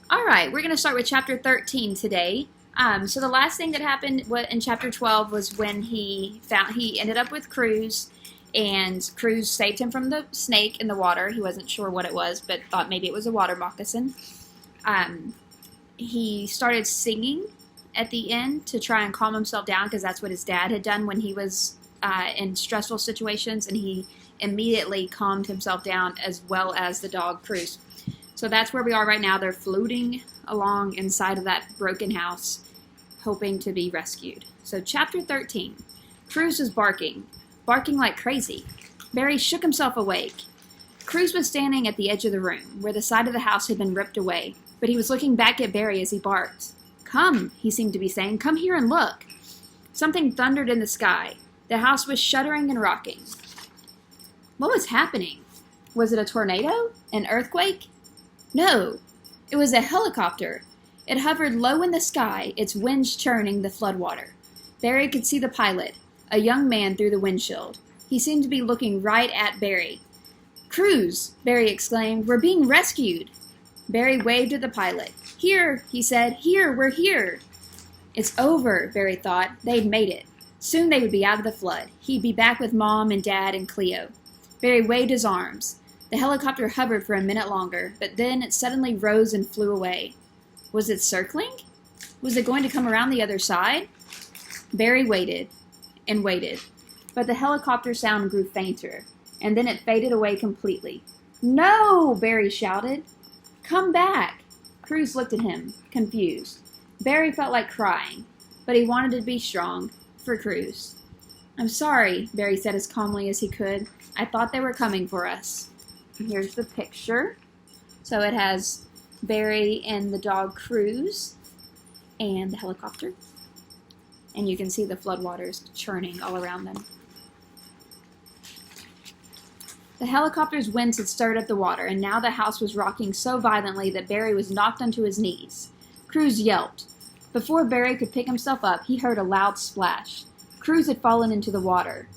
All right, we're going to start with chapter 13 today. So the last thing that happened in chapter 12 was when he ended up with Cruz, and Cruz saved him from the snake in the water. He wasn't sure what it was, but thought maybe it was a water moccasin. He started singing at the end to try and calm himself down, because that's what his dad had done when he was in stressful situations, and he immediately calmed himself down, as well as the dog Cruz. So that's where we are right now. They're floating along inside of that broken house, hoping to be rescued. So chapter 13. Cruz was barking like crazy. Barry shook himself awake. Cruz was standing at the edge of the room, where the side of the house had been ripped away, but he was looking back at Barry as he barked. "Come," he seemed to be saying. "Come here and look." Something thundered in the sky. The house was shuddering and rocking. What was happening? Was it a tornado? An earthquake? No, it was a helicopter. It hovered low in the sky, its wings churning the floodwater. Barry could see the pilot, a young man through the windshield. He seemed to be looking right at Barry. "Cruz!" Barry exclaimed. "We're being rescued!" Barry waved at the pilot. "Here," he said. "Here, we're here." It's over, Barry thought. They'd made it. Soon they would be out of the flood. He'd be back with Mom and Dad and Cleo. Barry waved his arms. The helicopter hovered for a minute longer, but then it suddenly rose and flew away. Was it circling? Was it going to come around the other side? Barry waited and waited, but the helicopter sound grew fainter, and then it faded away completely. "No!" Barry shouted. "Come back!" Cruz looked at him, confused. Barry felt like crying, but he wanted to be strong for Cruz. "I'm sorry," Barry said as calmly as he could. "I thought they were coming for us." Here's the picture. So it has Barry and the dog Cruz and the helicopter. And you can see the floodwaters churning all around them. The helicopter's winds had stirred up the water, and now the house was rocking so violently that Barry was knocked onto his knees. Cruz yelped. Before Barry could pick himself up, he heard a loud splash. Cruz had fallen into the water.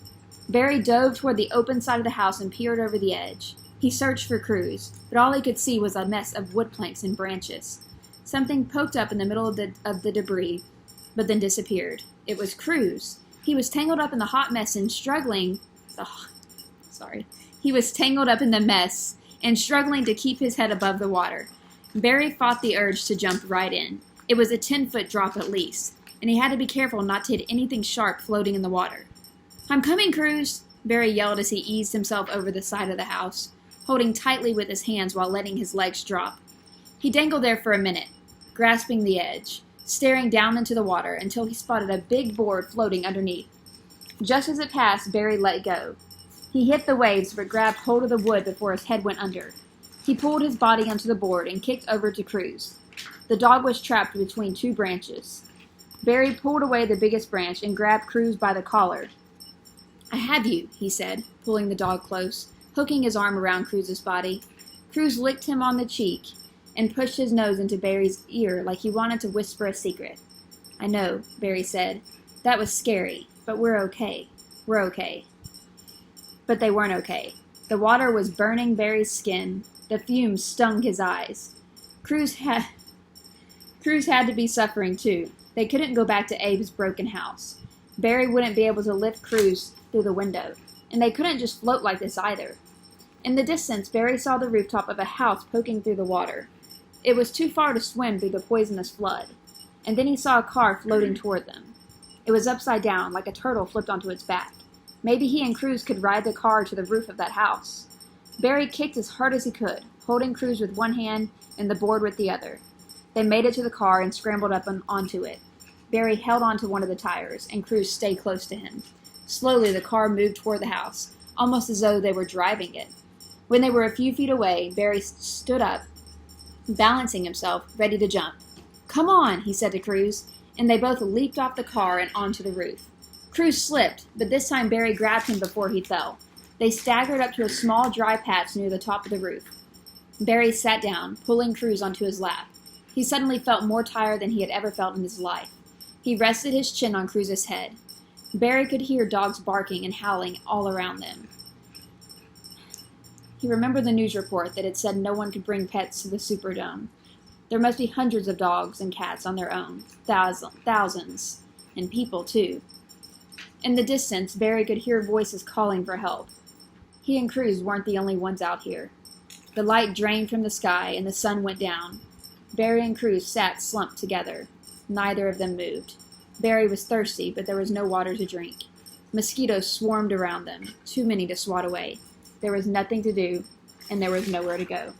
Barry dove toward the open side of the house and peered over the edge. He searched for Cruz, but all he could see was a mess of wood planks and branches. Something poked up in the middle of the debris, but then disappeared. It was Cruz. He was tangled up in the hot mess and struggling. He was tangled up in the mess and struggling to keep his head above the water. Barry fought the urge to jump right in. It was a 10-foot drop at least, and he had to be careful not to hit anything sharp floating in the water. "I'm coming, Cruz!" Barry yelled as he eased himself over the side of the house, holding tightly with his hands while letting his legs drop. He dangled there for a minute, grasping the edge, staring down into the water until he spotted a big board floating underneath. Just as it passed, Barry let go. He hit the waves but grabbed hold of the wood before his head went under. He pulled his body onto the board and kicked over to Cruz. The dog was trapped between two branches. Barry pulled away the biggest branch and grabbed Cruz by the collar. "I have you," he said, pulling the dog close, hooking his arm around Cruz's body. Cruz licked him on the cheek and pushed his nose into Barry's ear like he wanted to whisper a secret. "I know," Barry said. "That was scary, but we're okay. We're okay." But they weren't okay. The water was burning Barry's skin. The fumes stung his eyes. Cruz had to be suffering too. They couldn't go back to Abe's broken house. Barry wouldn't be able to lift Cruz through the window, and they couldn't just float like this either. In the distance, Barry saw the rooftop of a house poking through the water. It was too far to swim through the poisonous flood. And then he saw a car floating toward them. It was upside down, like a turtle flipped onto its back. Maybe he and Cruz could ride the car to the roof of that house. Barry kicked as hard as he could, holding Cruz with one hand and the board with the other. They made it to the car and scrambled up onto it. Barry held onto one of the tires, and Cruz stayed close to him. Slowly, the car moved toward the house, almost as though they were driving it. When they were a few feet away, Barry stood up, balancing himself, ready to jump. "Come on," he said to Cruz, and they both leaped off the car and onto the roof. Cruz slipped, but this time Barry grabbed him before he fell. They staggered up to a small dry patch near the top of the roof. Barry sat down, pulling Cruz onto his lap. He suddenly felt more tired than he had ever felt in his life. He rested his chin on Cruz's head. Barry could hear dogs barking and howling all around them. He remembered the news report that had said no one could bring pets to the Superdome. There must be hundreds of dogs and cats on their own, thousands, and people too. In the distance, Barry could hear voices calling for help. He and Cruz weren't the only ones out here. The light drained from the sky and the sun went down. Barry and Cruz sat slumped together. Neither of them moved. Barry was thirsty, but there was no water to drink. Mosquitoes swarmed around them, too many to swat away. There was nothing to do, and there was nowhere to go.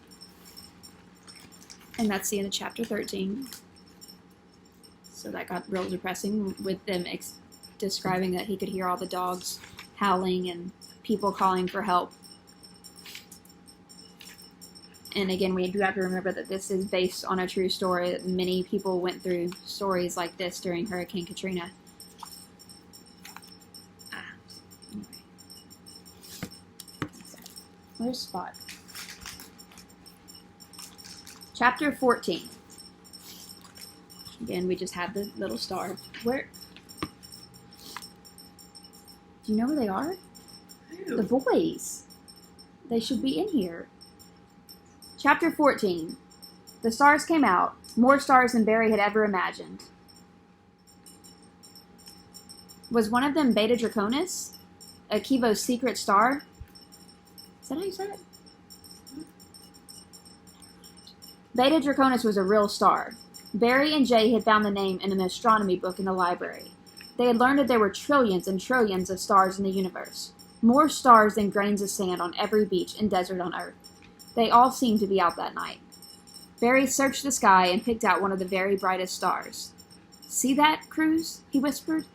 And that's the end of chapter 13. So that got real depressing with them describing that he could hear all the dogs howling and people calling for help. And again, we do have to remember that this is based on a true story, that many people went through stories like this during Hurricane Katrina. Anyway. Where's Spot? Chapter 14. Again, we just have the little star. Where? Do you know where they are? Ew. The boys. They should be in here. Chapter 14. The stars came out, more stars than Barry had ever imagined. Was one of them Beta Draconis? Akivo's secret star? Is that how you said it? Beta Draconis was a real star. Barry and Jay had found the name in an astronomy book in the library. They had learned that there were trillions and trillions of stars in the universe. More stars than grains of sand on every beach and desert on Earth. They all seemed to be out that night. Barry searched the sky and picked out one of the very brightest stars. "See that, Cruz?" he whispered,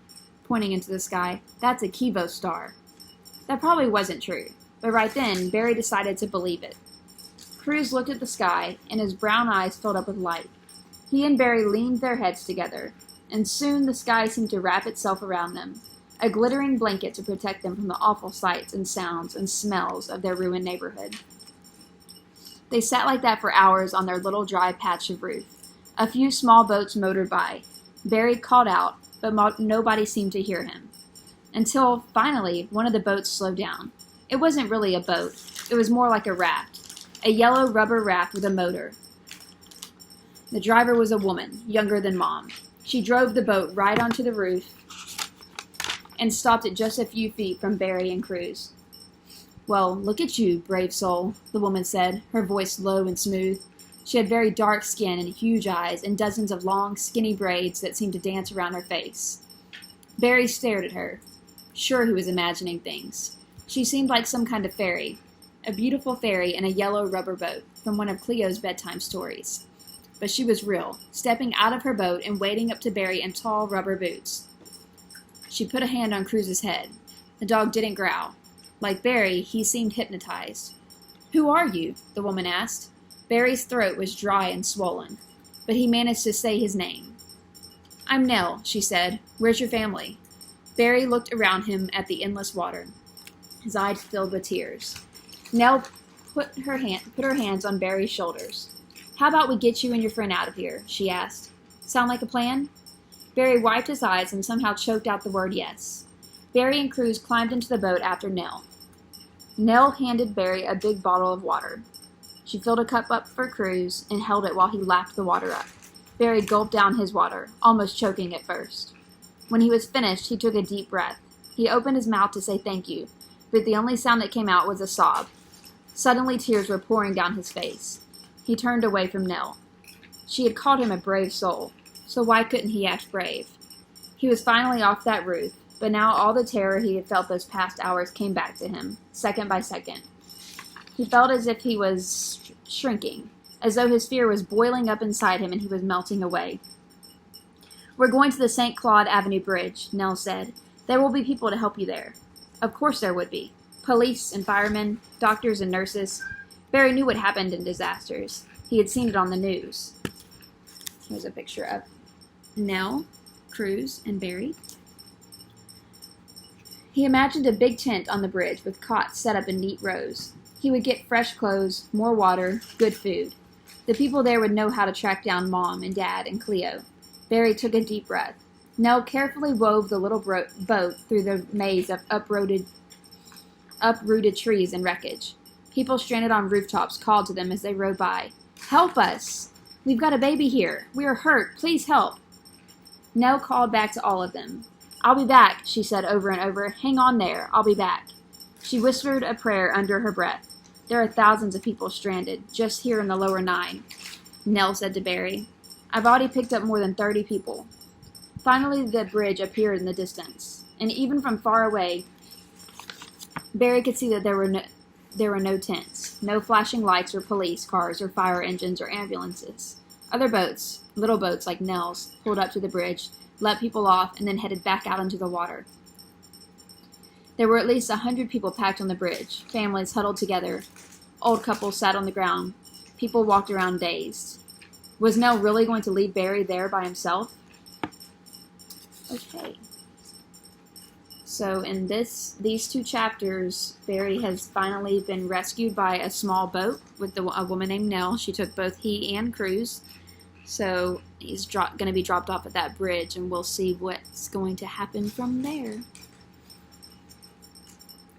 pointing into the sky. "That's a Kivo star." That probably wasn't true, but right then, Barry decided to believe it. Cruz looked at the sky, and his brown eyes filled up with light. He and Barry leaned their heads together, and soon the sky seemed to wrap itself around them, a glittering blanket to protect them from the awful sights and sounds and smells of their ruined neighborhood. They sat like that for hours on their little dry patch of roof. A few small boats motored by. Barry called out, but nobody seemed to hear him. Until, finally, one of the boats slowed down. It wasn't really a boat. It was more like a raft. A yellow rubber raft with a motor. The driver was a woman, younger than Mom. She drove the boat right onto the roof and stopped it just a few feet from Barry and Cruz. "Well, look at you, brave soul," the woman said, her voice low and smooth. She had very dark skin and huge eyes and dozens of long, skinny braids that seemed to dance around her face. Barry stared at her. Sure, he was imagining things. She seemed like some kind of fairy, a beautiful fairy in a yellow rubber boat from one of Cleo's bedtime stories. But she was real, stepping out of her boat and wading up to Barry in tall rubber boots. She put a hand on Cruz's head. The dog didn't growl. Like Barry, he seemed hypnotized. "Who are you?" the woman asked. Barry's throat was dry and swollen, but he managed to say his name. "I'm Nell," she said. "Where's your family?" Barry looked around him at the endless water. His eyes filled with tears. Nell put her hands on Barry's shoulders. "How about we get you and your friend out of here?" she asked. "Sound like a plan?" Barry wiped his eyes and somehow choked out the word yes. Barry and Cruz climbed into the boat after Nell. Nell handed Barry a big bottle of water. She filled a cup up for Cruz and held it while he lapped the water up. Barry gulped down his water, almost choking at first. When he was finished, he took a deep breath. He opened his mouth to say thank you, but the only sound that came out was a sob. Suddenly tears were pouring down his face. He turned away from Nell. She had called him a brave soul, so why couldn't he act brave? He was finally off that roof, but now all the terror he had felt those past hours came back to him, second by second. He felt as if he was shrinking, as though his fear was boiling up inside him and he was melting away. "We're going to the St. Claude Avenue Bridge," Nell said. "There will be people to help you there." Of course there would be. Police and firemen, doctors and nurses. Barry knew what happened in disasters. He had seen it on the news. Here's a picture of Nell, Cruz, and Barry. He imagined a big tent on the bridge with cots set up in neat rows. He would get fresh clothes, more water, good food. The people there would know how to track down Mom and Dad and Cleo. Barry took a deep breath. Nell carefully wove the little boat through the maze of uprooted trees and wreckage. People stranded on rooftops called to them as they rode by. "Help us!" We've got a baby here. We are hurt. Please help. Nell called back to all of them. I'll be back, she said over and over. Hang on there. I'll be back. She whispered a prayer under her breath. There are thousands of people stranded, just here in the lower Nine, Nell said to Barry. I've already picked up more than 30 people. Finally, the bridge appeared in the distance, and even from far away, Barry could see that there were no tents, no flashing lights or police cars or fire engines or ambulances. Other boats, little boats like Nell's, pulled up to the bridge, let people off, and then headed back out into the water. There were at least 100 people packed on the bridge, families huddled together. Old couples sat on the ground. People walked around dazed. Was Nell really going to leave Barry there by himself? Okay. So in these two chapters, Barry has finally been rescued by a small boat with a woman named Nell. She took both he and Cruz. So he's going to be dropped off at that bridge, and we'll see what's going to happen from there.